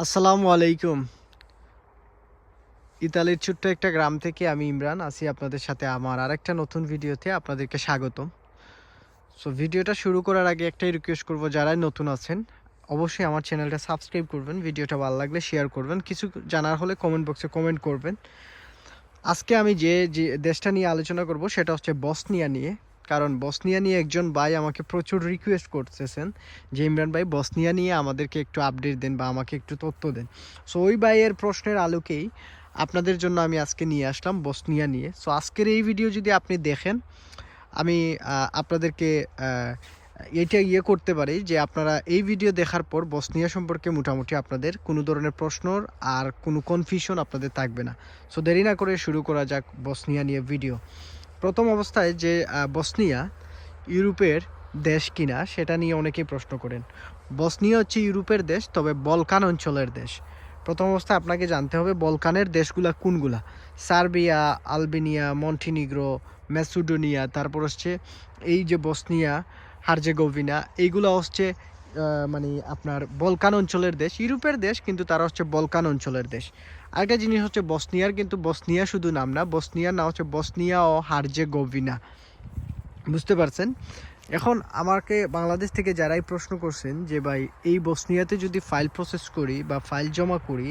আসসালামু আলাইকুম। ইতালির ছোট্ট একটা গ্রাম থেকে আমি ইমরান আছি আপনাদের সাথে আমার আরেকটা নতুন ভিডিওতে আপনাদেরকে স্বাগতম। সো ভিডিওটা শুরু করার আগে একটাই রিকোয়েস্ট করব, যারাই নতুন আছেন অবশ্যই আমার চ্যানেলটা সাবস্ক্রাইব করবেন, ভিডিওটা ভালো লাগলে শেয়ার করবেন, কিছু জানার হলে কমেন্ট বক্সে কমেন্ট করবেন। আজকে আমি যে দেশটা নিয়ে আলোচনা করব সেটা হচ্ছে বসনিয়া নিয়ে। কারণ বসনিয়া নিয়ে একজন ভাই আমাকে প্রচুর রিকোয়েস্ট করতেছেন যে ইমরান ভাই বসনিয়া নিয়ে আমাদেরকে একটু আপডেট দেন বা আমাকে একটু তথ্য দেন। সো ওই ভাইয়ের প্রশ্নের আলোকেই আপনাদের জন্য আমি আজকে নিয়ে আসলাম বসনিয়া নিয়ে। সো আজকের এই ভিডিও যদি আপনি দেখেন, আমি আপনাদেরকে এটা করতে পারি যে আপনারা এই ভিডিও দেখার পর বসনিয়া সম্পর্কে মোটামুটি আপনাদের কোনো ধরনের প্রশ্ন আর কোনো কনফিউশন আপনাদের থাকবে না। সো দেরি না করে শুরু করা যাক বসনিয়া নিয়ে ভিডিও। প্রথম অবস্থায় যে বসনিয়া ইউরোপের দেশ কিনা সেটা নিয়ে অনেকেই প্রশ্ন করেন। বসনিয়া হচ্ছে ইউরোপের দেশ, তবে বলকান অঞ্চলের দেশ। প্রথম অবস্থায় আপনাকে জানতে হবে বলকানের দেশগুলা কোনগুলা। সার্বিয়া, আলবেনিয়া, মন্টিনিগ্রো, ম্যাসেডোনিয়া, তারপর হচ্ছে এই যে বসনিয়া হার্জেগোভিনা, এইগুলো হচ্ছে মানে আপনার বলকান অঞ্চলের দেশ, ইউরোপের দেশ কিন্তু তারা হচ্ছে বলকান অঞ্চলের দেশ। আরেকটা জিনিস হচ্ছে বসনিয়ার কিন্তু বসনিয়া শুধু নাম না, বসনিয়ার নাম হচ্ছে বসনিয়া ও হার্জেগোভিনা। বুঝতে পারছেন? এখন আমাকে বাংলাদেশ থেকে যারাই প্রশ্ন করছেন যে ভাই এই বসনিয়াতে যদি ফাইল প্রসেস করি বা ফাইল জমা করি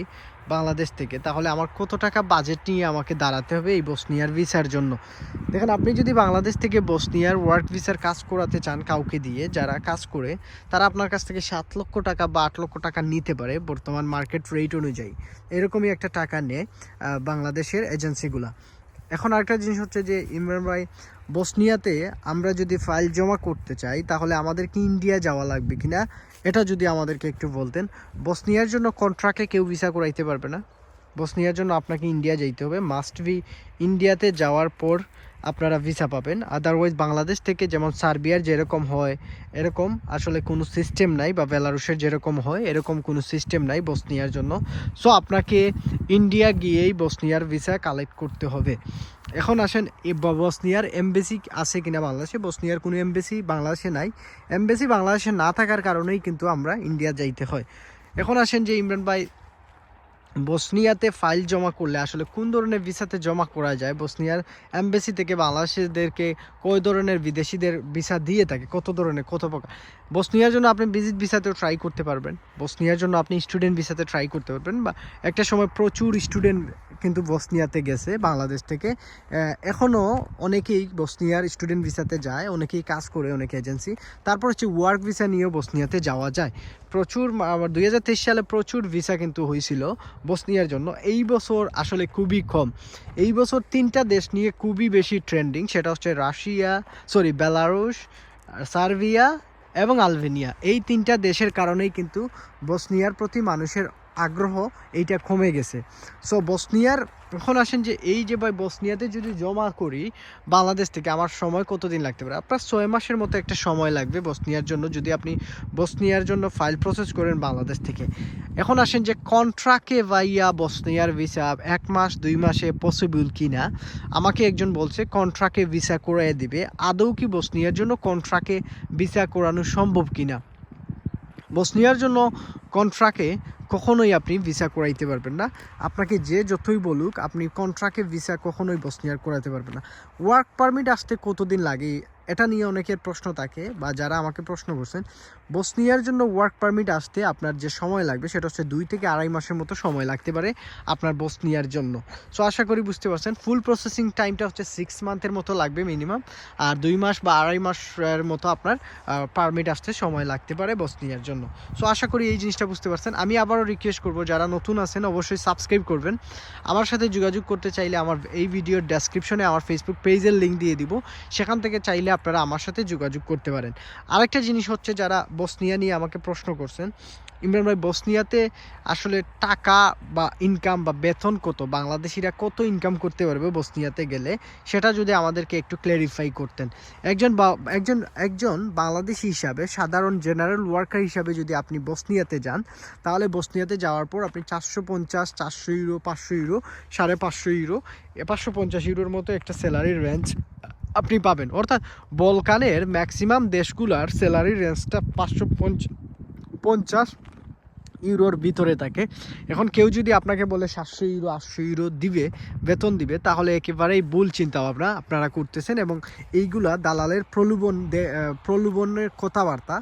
বাংলাদেশ থেকে, তাহলে আমার কত টাকা বাজেট নিয়ে আমাকে দাঁড়াতে হবে এই বসনিয়ার ভিসার জন্য। দেখেন, আপনি যদি বাংলাদেশ থেকে বসনিয়ার ওয়ার্ক ভিসার কাজ করাতে চান কাউকে দিয়ে, যারা কাজ করে তারা আপনার কাছ থেকে 7 লক্ষ টাকা বা 8 লক্ষ টাকা নিতে পারে বর্তমান মার্কেট রেট অনুযায়ী। এরকমই একটা টাকা নেয় বাংলাদেশের এজেন্সিগুলা। এখন আরেকটা জিনিস হচ্ছে যে ইমরান ভাই, বসনিয়াতে আমরা যদি ফাইল জমা করতে চাই তাহলে আমাদের কি ইন্ডিয়া যাওয়া লাগবে কিনা, এটা যদি আমাদেরকে একটু বলতেন। বসনিয়ার জন্য কন্ট্রাক্টে কেউ ভিসা করাইতে পারবে না। বসনিয়ার জন্য আপনাকে ইন্ডিয়া যাইতে হবে, মাস্ট বি। ইন্ডিয়াতে যাওয়ার পর আপনারা ভিসা পাবেন। আদারওয়াইজ বাংলাদেশ থেকে যেমন সার্বিয়ার যেরকম হয় এরকম আসলে কোনো সিস্টেম নাই, বা বেলারুশের যেরকম হয় এরকম কোনো সিস্টেম নাই বসনিয়ার জন্য। সো আপনাকে ইন্ডিয়া গিয়েই বসনিয়ার ভিসা কালেক্ট করতে হবে। এখন আসেন, বসনিয়ার এমবেসি আছে কিনা বাংলাদেশে। বসনিয়ার কোনো এমবেসি বাংলাদেশে নাই। এমবেসি বাংলাদেশে না থাকার কারণেই কিন্তু আমরা ইন্ডিয়া যাইতে হয়। এখন আসেন যে ইমরান ভাই, বসনিয়াতে ফাইল জমা করলে আসলে কোন ধরনের ভিসাতে জমা করা যায়। বসনিয়ার এমবেসি থেকে বাংলাদেশিদেরকে কয় ধরনের বিদেশিদের ভিসা দিয়ে থাকে, কত ধরনের, কত প্রকার। বসনিয়ার জন্য আপনি ভিজিট ভিসাতেও ট্রাই করতে পারবেন, বসনিয়ার জন্য আপনি স্টুডেন্ট ভিসাতে ট্রাই করতে পারবেন। বা একটা সময় প্রচুর স্টুডেন্ট কিন্তু বসনিয়াতে গেছে বাংলাদেশ থেকে। এখনও অনেকেই বসনিয়ার স্টুডেন্ট ভিসাতে যায়, অনেকেই কাজ করে, অনেক এজেন্সি। তারপর হচ্ছে ওয়ার্ক ভিসা নিয়েও বসনিয়াতে যাওয়া যায়। প্রচুর 2023 সালে প্রচুর ভিসা কিন্তু হয়েছিল বসনিয়ার জন্য। এই বছর আসলে খুবই কম। এই বছর 3টা দেশ নিয়ে খুবই বেশি ট্রেন্ডিং, সেটা হচ্ছে বেলারুশ, সার্বিয়া এবং আলবেনিয়া। এই 3টা দেশের কারণেই কিন্তু বসনিয়ার প্রতি মানুষের আগ্রহ এইটা কমে গেছে। সো বসনিয়ার, এখন আসেন যে এই যে ভাই বসনিয়াতে যদি জমা করি বাংলাদেশ থেকে, আমার সময় কতদিন লাগতে পারে? আপনার 6 মাসের মতো একটা সময় লাগবে বসনিয়ার জন্য, যদি আপনি বসনিয়ার জন্য ফাইল প্রসেস করেন বাংলাদেশ থেকে। এখন আসেন যে কন্ট্রাক্টে ভাইয়া বসনিয়ার ভিসা 1 মাস 2 মাসে পসিবল কিনা। আমাকে একজন বলছে কন্ট্রাক্টে ভিসা করাই দিবে। আদৌ কি বসনিয়ার জন্য কন্ট্রাক্টে ভিসা করানো সম্ভব কিনা? বসনিয়ার জন্য কন্ট্রাক্টে কখনোই আপনি ভিসা করাইতে পারবেন না। আপনাকে যে যতই বলুক, আপনি কন্ট্রাক্টে ভিসা কখনোই বসনিয়ার করাতে পারবেন না। ওয়ার্ক পারমিট আসতে কতদিন লাগে এটা নিয়ে অনেকের প্রশ্ন থাকে, বা যারা আমাকে প্রশ্ন করছেন। বসনিয়ার জন্য ওয়ার্ক পারমিট আসতে আপনার যে সময় লাগবে সেটা হচ্ছে 2 থেকে 2.5 মাসের মতো সময় লাগতে পারে আপনার বসনিয়ার জন্য। সো আশা করি বুঝতে পারছেন, ফুল প্রসেসিং টাইমটা হচ্ছে 6 মান্থের মতো লাগবে মিনিমাম। আর 2 মাস বা 2.5 মাসের মতো আপনার পারমিট আসতে সময় লাগতে পারে বসনিয়ার জন্য। সো আশা করি এই জিনিসটা বুঝতে পারছেন। আমি আবারও রিকোয়েস্ট করব, যারা নতুন আছেন অবশ্যই সাবস্ক্রাইব করবেন। আমার সাথে যোগাযোগ করতে চাইলে আমার এই ভিডিওর ডেসক্রিপশনে আমার ফেসবুক পেজের লিঙ্ক দিয়ে দিব, সেখান থেকে চাইলে আপনারা আমার সাথে যোগাযোগ করতে পারেন। আরেকটা জিনিস হচ্ছে, যারা বসনিয়া নিয়ে আমাকে প্রশ্ন করছেন, ইমরান ভাই বসনিয়াতে আসলে টাকা বা ইনকাম বা বেতন কত, বাংলাদেশিরা কত ইনকাম করতে পারবে বসনিয়াতে গেলে, সেটা যদি আমাদেরকে একটু ক্ল্যারিফাই করতেন। একজন বাংলাদেশি হিসাবে, সাধারণ জেনারেল ওয়ার্কার হিসাবে যদি আপনি বসনিয়াতে যান, তাহলে বসনিয়াতে যাওয়ার পর আপনি 450, 400 ইউরো, 500 ইউরো, 550 ইউরো, 550 ইউরোর মতো একটা স্যালারির রেঞ্জ আপনি পাবেন। অর্থাৎ বলকানের ম্যাক্সিমাম দেশগুলার স্যালারি রেঞ্জটা 550 ইউরোর ভিতরে থাকে। এখন কেউ যদি আপনাকে বলে 700 ইউরো 800 ইউরো দিবে, বেতন দিবে, তাহলে একেবারেই ভুল চিন্তাভাবনা আপনারা করতেছেন। এবং এইগুলা দালালের প্রলোভনের কথাবার্তা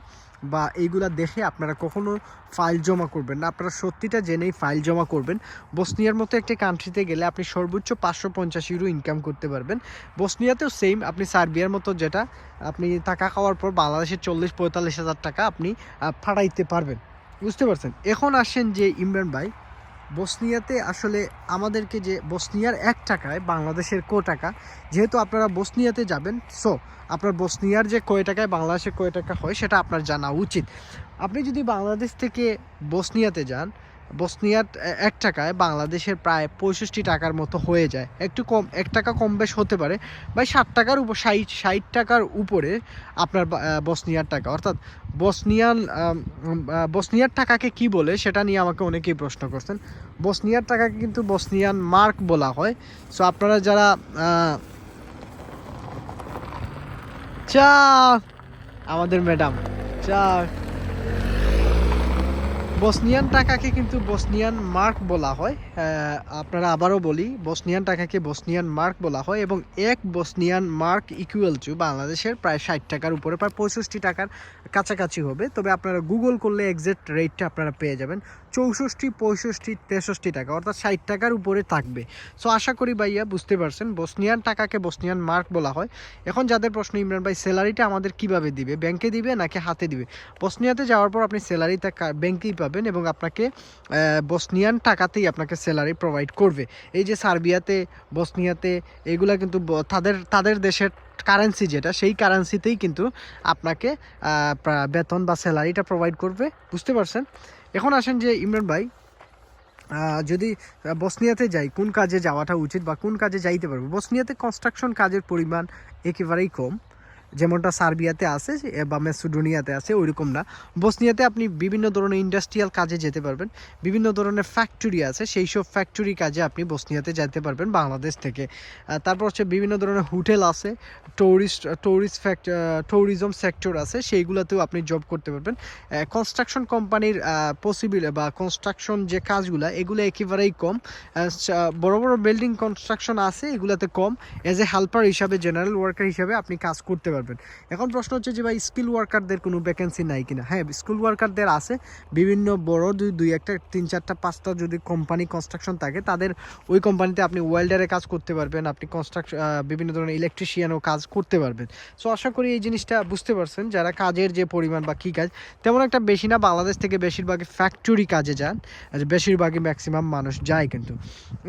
বা এইগুলা দেখে আপনারা কখনো ফাইল জমা করবেন না। আপনারা সত্যিটা জেনেই ফাইল জমা করবেন। বসনিয়ার মতো একটি কান্ট্রিতে গেলে আপনি সর্বোচ্চ 550 ইউরো ইনকাম করতে পারবেন। বসনিয়াতেও সেম, আপনি সার্বিয়ার মতো যেটা আপনি টাকা খাওয়ার পর বাংলাদেশের 40-45 হাজার টাকা আপনি ফাটাইতে পারবেন। বুঝতে পারছেন? এখন আসেন যে ইমরান ভাই, বসনিয়াতে আসলে আমাদেরকে যে বসনিয়ার 1 টাকায় বাংলাদেশের টাকা, যেহেতু আপনারা বসনিয়াতে যাবেন, সো আপনার বসনিয়ার যে কয় টাকায় বাংলাদেশের কয় টাকা হয় সেটা আপনার জানা উচিত। আপনি যদি বাংলাদেশ থেকে বসনিয়াতে যান, বসনিয়ার 1 টাকায় বাংলাদেশের প্রায় 65 টাকার মতো হয়ে যায়। একটু কম, 1 টাকা কম বেশ হতে পারে। ভাই 60 টাকার উপর, 60 টাকার উপরে আপনার বসনিয়ার টাকা। অর্থাৎ বসনিয়ার টাকাকে কি বলে সেটা নিয়ে আমাকে অনেকেই প্রশ্ন করছেন। বসনিয়ার টাকাকে কিন্তু বসনিয়ান মার্ক বলা হয়। সো আপনারা যারা চা আমাদের ম্যাডাম চা, বসনিয়ান টাকাকে কিন্তু বসনিয়ান মার্ক বলা হয়। আপনারা আবারও বলি, বসনিয়ান টাকাকে বসনিয়ান মার্ক বলা হয় এবং 1 বসনিয়ান মার্ক ইকুয়াল টু বাংলাদেশের প্রায় 60 টাকার উপরে, প্রায় 65 টাকার কাছাকাছি হবে। তবে আপনারা গুগল করলে এক্সাক্ট রেটটা আপনারা পেয়ে যাবেন, 64, 65, 63 টাকা, অর্থাৎ 60 টাকার উপরে থাকবে। সো আশা করি ভাইয়া বুঝতে পারছেন, বসনিয়ান টাকাকে বসনিয়ান মার্ক বলা হয়। এখন যাদের প্রশ্ন, ইমরান ভাই স্যালারিটা আমাদের কিভাবে দিবে, ব্যাংকে দিবে নাকি হাতে দিবে? বসনিয়াতে যাওয়ার পর আপনি স্যালারিটা ব্যাংকেই পাবেন এবং আপনাকে বসনিয়ান টাকাতেই আপনাকে স্যালারি প্রোভাইড করবে। এই যে সার্বিয়াতে, বসনিয়াতে, এগুলা কিন্তু তাদের দেশের কারেন্সি যেটা, সেই কারেন্সিতেই কিন্তু আপনাকে বেতন বা স্যালারিটা প্রোভাইড করবে। বুঝতে পারছেন? এখন আসেন যে ইমরান ভাই, যদি বসনিয়াতে যাই, কোন কাজে যাওয়াটা উচিত বা কোন কাজে যাইতে পারবো? বসনিয়াতে কনস্ট্রাকশন কাজের পরিমাণ একেবারেই কম, যেমনটা সার্বিয়াতে আছে বা মেসিডোনিয়াতে আছে ওইরকম না। বসনিয়াতে আপনি বিভিন্ন ধরনের ইন্ডাস্ট্রিয়াল কাজে যেতে পারবেন, বিভিন্ন ধরনের ফ্যাক্টরি আছে, সেই সব ফ্যাক্টরি কাজে আপনি বসনিয়াতে যেতে পারবেন বাংলাদেশ থেকে। তারপর হচ্ছে বিভিন্ন ধরনের হোটেল আছে, ট্যুরিজম সেক্টর আছে, সেইগুলোতেও আপনি জব করতে পারবেন। কনস্ট্রাকশন কোম্পানির বা কনস্ট্রাকশন যে কাজগুলো, এগুলো একেবারেই কম। বড় বড় বিল্ডিং কনস্ট্রাকশন আছে, এগুলোতে কম। এজ এ হেল্পার হিসাবে, জেনারেল ওয়ার্কার হিসাবে আপনি কাজ করতে পারবেন। এখন প্রশ্ন হচ্ছে যে ভাই স্কিল ওয়ার্কারদের কোনো ভ্যাকেন্সি নাই কিনা? হ্যাঁ, স্কিল ওয়ার্কারদের আছে। বিভিন্ন বড় দুই একটা 3-4টা 5টা যদি কোম্পানি কনস্ট্রাকশন থাকে, তাদের ওই কোম্পানিতে আপনি ওয়েল্ডারে কাজ করতে পারবেন, আপনি বিভিন্ন ধরনের ইলেকট্রিশিয়ানও কাজ করতে পারবেন। সো আশা করি এই জিনিসটা বুঝতে পারছেন, যারা কাজের যে পরিমাণ বা কী কাজ, তেমন একটা বেশি না। বাংলাদেশ থেকে বেশিরভাগই ফ্যাক্টরি কাজে যান, বেশিরভাগই ম্যাক্সিমাম মানুষ যায় কিন্তু।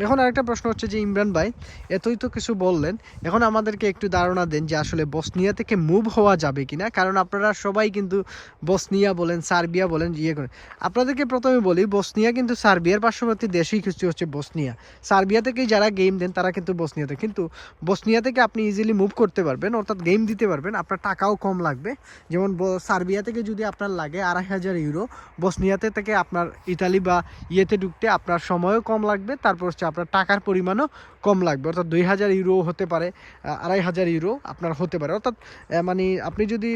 এখন আরেকটা প্রশ্ন হচ্ছে যে ইমরান ভাই, এতই তো কিছু বললেন, এখন আমাদেরকে একটু ধারণা দেন যে আসলে বসনিয়া থেকে মুভ হওয়া যাবে কিনা। কারণ আপনারা সবাই কিন্তু বসনিয়া বলেন, সার্বিয়া বলেন, করেন। আপনাদেরকে প্রথমে বলি, বসনিয়া কিন্তু সার্বিয়ার পার্শ্ববর্তী দেশই কিছু হচ্ছে বসনিয়া। সার্বিয়া থেকেই যারা গেম দেন তারা কিন্তু বসনিয়াতে, কিন্তু বসনিয়া থেকে আপনি ইজিলি মুভ করতে পারবেন, অর্থাৎ গেম দিতে পারবেন। আপনার টাকাও কম লাগবে। যেমন সার্বিয়া থেকে যদি আপনার লাগে 2500 ইউরো, বসনিয়াতে থেকে আপনার ইতালি বা ঢুকতে আপনার সময়ও কম লাগবে, তারপর হচ্ছে আপনার টাকার পরিমাণও কম লাগবে। অর্থাৎ 2000 ইউরো হতে পারে, 2500 ইউরো আপনার হতে পারে। অর্থাৎ মানে আপনি যদি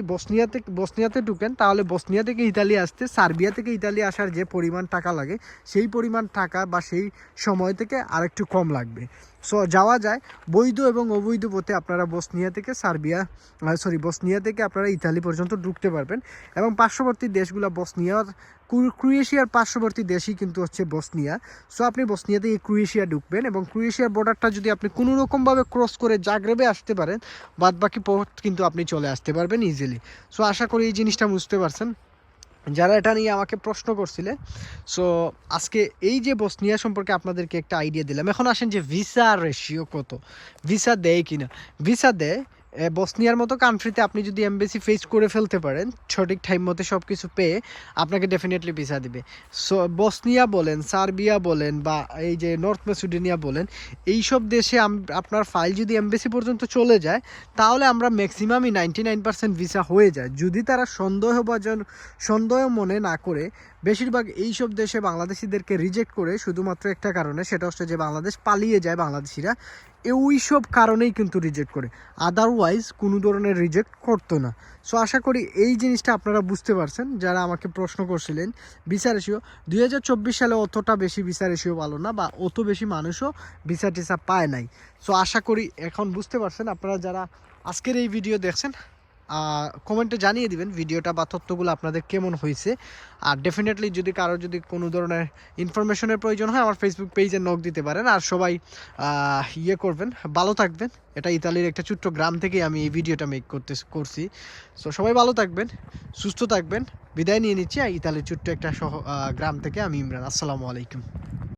বসনিয়াতে ঢুকেন, তাহলে বসনিয়া থেকে ইতালি আসতে, সার্বিয়া থেকে ইতালি আসার যে পরিমাণ টাকা লাগে, সেই পরিমাণ টাকা বা সেই সময় থেকে আরেকটু কম লাগবে। সো যাওয়া যায় বৈধ এবং অবৈধ পথে। আপনারা বসনিয়া থেকে আপনারা ইতালি পর্যন্ত ঢুকতে পারবেন। এবং পার্শ্ববর্তী দেশগুলো, ক্রোয়েশিয়ার পার্শ্ববর্তী দেশই কিন্তু হচ্ছে বসনিয়া। সো আপনি বসনিয়া থেকে ক্রোয়েশিয়া ঢুকবেন এবং ক্রোয়েশিয়ার বর্ডারটা যদি আপনি কোনো রকমভাবে ক্রস করে জাগ্রেবে আসতে পারেন, বাদ বাকি পথ কিন্তু আপনি চলে আসতে পারবেন ইজিলি। সো আশা করি এই জিনিসটা বুঝতে পারছেন যারা এটা নিয়ে আমাকে প্রশ্ন করছিলেন। সো আজকে এই যে বসনিয়া সম্পর্কে আপনাদেরকে একটা আইডিয়া দিলাম। এখন আসেন যে ভিসা রেশিও কত, ভিসা দেয় কিনা। ভিসা দেয়। বসনিয়ার মতো কান্ট্রিতে আপনি যদি এমবেসি ফেস করে ফেলতে পারেন, সঠিক টাইম মতো সব কিছু পেয়ে, আপনাকে ডেফিনেটলি ভিসা দিবে। সো বসনিয়া বলেন, সার্বিয়া বলেন, বা এই যে নর্থ মেসিডোনিয়া বলেন, এইসব দেশে আপনার ফাইল যদি এমবেসি পর্যন্ত চলে যায়, তাহলে আমরা ম্যাক্সিমামই 99% ভিসা হয়ে যায়, যদি তারা সন্দেহ মনে না করে বেশিরভাগ এইসব দেশে বাংলাদেশিদেরকে রিজেক্ট করে শুধুমাত্র একটা কারণে, সেটা হচ্ছে যে বাংলাদেশ পালিয়ে যায় বাংলাদেশিরা, ওই সব কারণেই কিন্তু রিজেক্ট করে, আদারওয়াইজ কোনো ধরনের রিজেক্ট করতো না। সো আশা করি এই জিনিসটা আপনারা বুঝতে পারছেন যারা আমাকে প্রশ্ন করছিলেন। ভিসা রেশিও 2024 সালে অতটা বেশি ভিসা রেশিও ভালো না, বা অত বেশি মানুষও ভিসা টিসা পায় নাই। সো আশা করি এখন বুঝতে পারছেন। আপনারা যারা আজকের এই ভিডিও দেখছেন, কমেন্টে জানিয়ে দিবেন ভিডিওটা বা তথ্যগুলো আপনাদের কেমন হয়েছে। আর ডেফিনেটলি যদি কারো যদি কোনো ধরনের ইনফরমেশনের প্রয়োজন হয়, আমার ফেসবুক পেজে নক দিতে পারেন। আর সবাই ইয়ে করবেন, ভালো থাকবেন। এটা ইতালির একটা ছোট্ট গ্রাম থেকে আমি এই ভিডিওটা করছি। সো সবাই ভালো থাকবেন, সুস্থ থাকবেন। বিদায় নিয়ে নিচ্ছি ইতালির ছোট্ট একটা গ্রাম থেকে। আমি ইমরান। আসসালামু আলাইকুম।